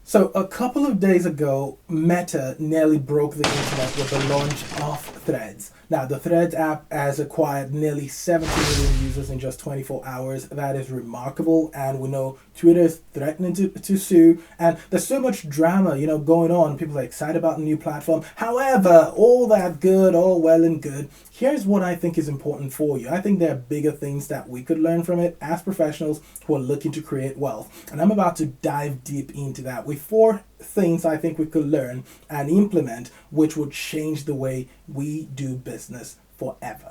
So a couple of days ago, Meta nearly broke the internet with the launch of Threads. Now, the Threads app has acquired nearly 70 million users in just 24 hours. That is remarkable, and we know Twitter is threatening to sue, and there's so much drama, going on. People are excited about the new platform. However, all that good, all well and good. Here's what I think is important for you. I think there are bigger things that we could learn from it as professionals who are looking to create wealth. And I'm about to dive deep into that with four things I think we could learn and implement, which would change the way we do business forever.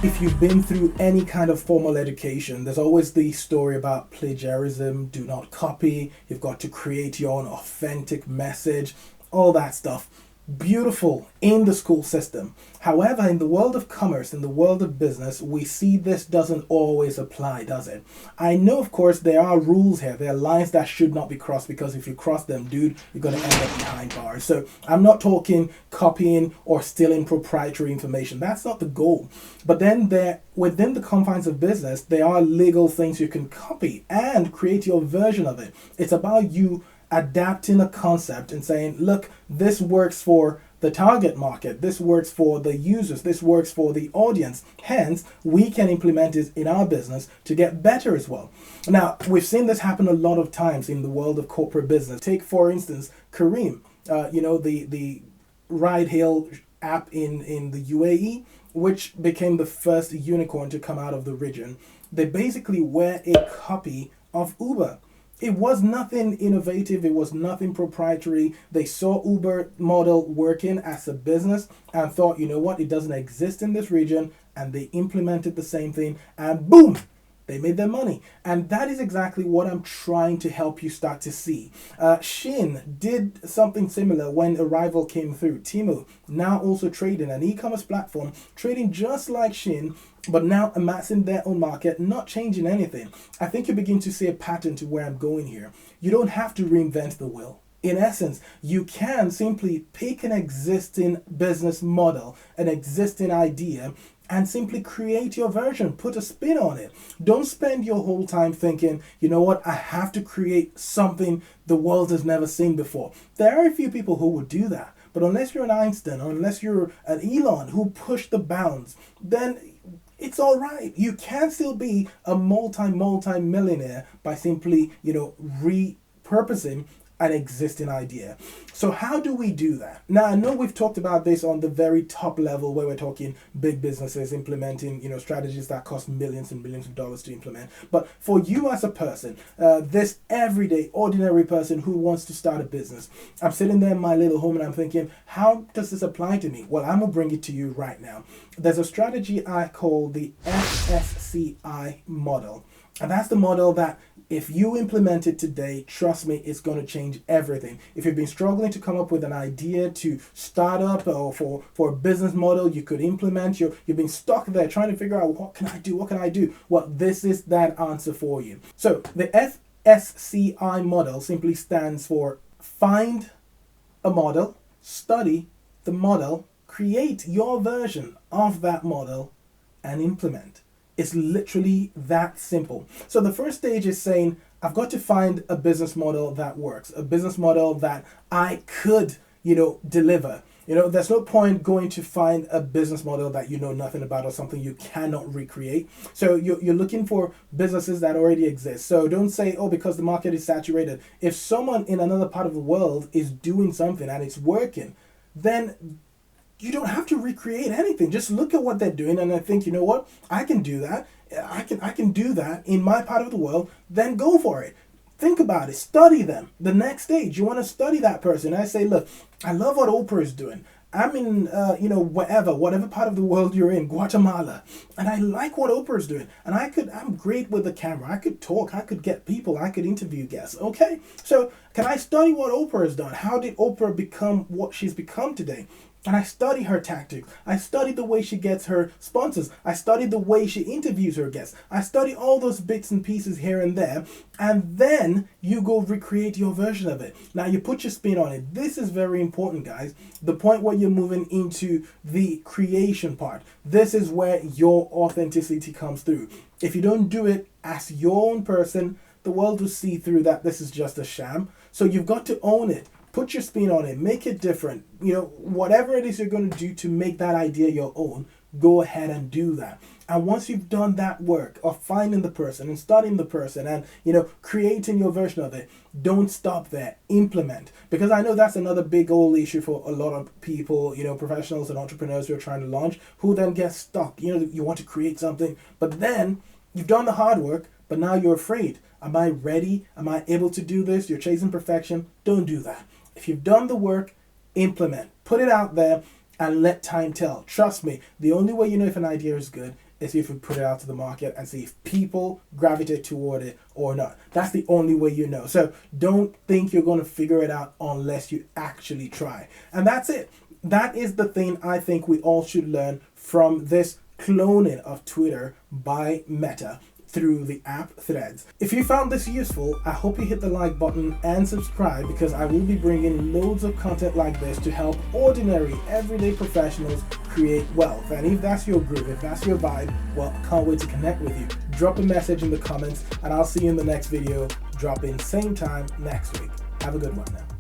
If you've been through any kind of formal education, there's always the story about plagiarism, do not copy, you've got to create your own authentic message, all that stuff. Beautiful in the school system. However, in the world of commerce, in the world of business, we see this doesn't always apply, does it? I know, of course, there are rules here. There are lines that should not be crossed, because if you cross them, dude, you're going to end up behind bars. So I'm not talking copying or stealing proprietary information. That's not the goal. But then within the confines of business, there are legal things you can copy and create your version of it. It's about you adapting a concept and saying, look, this works for the target market, this works for the users, this works for the audience. Hence, we can implement it in our business to get better as well. Now, we've seen this happen a lot of times in the world of corporate business. Take, for instance, Kareem, the ride-hail app in the UAE, which became the first unicorn to come out of the region. They basically were a copy of Uber. It was nothing innovative. It was nothing proprietary. They saw Uber model working as a business and thought, you know what, it doesn't exist in this region. And they implemented the same thing and boom, they made their money. And that is exactly what I'm trying to help you start to see. Shein did something similar when Arrival came through. Temu now also trading an e-commerce platform, trading just like Shein, but now amassing their own market, not changing anything. I think you begin to see a pattern to where I'm going here. You don't have to reinvent the wheel. In essence, you can simply pick an existing business model, an existing idea, and simply create your version, put a spin on it. Don't spend your whole time thinking, you know what, I have to create something the world has never seen before. There are a few people who would do that, but unless you're an Einstein or unless you're an Elon who pushed the bounds, then it's all right. You can still be a multi-millionaire by simply, repurposing an existing idea. So how do we do that? Now, I know we've talked about this on the very top level where we're talking big businesses implementing, strategies that cost millions and millions of dollars to implement. But for you as a person, this everyday, ordinary person who wants to start a business, I'm sitting there in my little home and I'm thinking, how does this apply to me? Well, I'm going to bring it to you right now. There's a strategy I call the SSCI model. And that's the model that if you implement it today, trust me, it's going to change everything. If you've been struggling to come up with an idea to start up or for a business model you could implement, you've been stuck there trying to figure out, what can I do? Well, this is that answer for you. So the SSCI model simply stands for find a model, study the model, create your version of that model, and implement. It's literally that simple. So the first stage is saying, I've got to find a business model that works, a business model that I could, deliver. There's no point going to find a business model that you know nothing about or something you cannot recreate. So you're looking for businesses that already exist. So don't say, because the market is saturated. If someone in another part of the world is doing something and it's working, then you don't have to recreate anything. Just look at what they're doing and I think, you know what? I can do that. I can do that in my part of the world. Then go for it. Think about it. Study them. The next stage, you want to study that person. I say, look, I love what Oprah is doing. I'm in, whatever part of the world you're in, Guatemala, and I like what Oprah's doing. And I'm great with the camera. I could talk. I could get people. I could interview guests. Okay, so can I study what Oprah has done? How did Oprah become what she's become today? And I study her tactics. I study the way she gets her sponsors. I study the way she interviews her guests. I study all those bits and pieces here and there. And then you go recreate your version of it. Now you put your spin on it. This is very important, guys. The point where you're moving into the creation part. This is where your authenticity comes through. If you don't do it as your own person, the world will see through that this is just a sham. So you've got to own it. Put your spin on it, make it different. Whatever it is you're going to do to make that idea your own, go ahead and do that. And once you've done that work of finding the person and studying the person and, creating your version of it, don't stop there. Implement. Because I know that's another big old issue for a lot of people, professionals and entrepreneurs who are trying to launch, who then get stuck. You want to create something, but then you've done the hard work, but now you're afraid. Am I ready? Am I able to do this? You're chasing perfection. Don't do that. If you've done the work, implement. Put it out there and let time tell. Trust me, the only way you know if an idea is good is if you put it out to the market and see if people gravitate toward it or not. That's the only way you know. So don't think you're going to figure it out unless you actually try. And that's it. That is the thing I think we all should learn from this cloning of Twitter by Meta through the app Threads. If you found this useful, I hope you hit the like button and subscribe, because I will be bringing loads of content like this to help ordinary, everyday professionals create wealth. And if that's your groove, if that's your vibe, well, I can't wait to connect with you. Drop a message in the comments and I'll see you in the next video. Drop in same time next week. Have a good one now.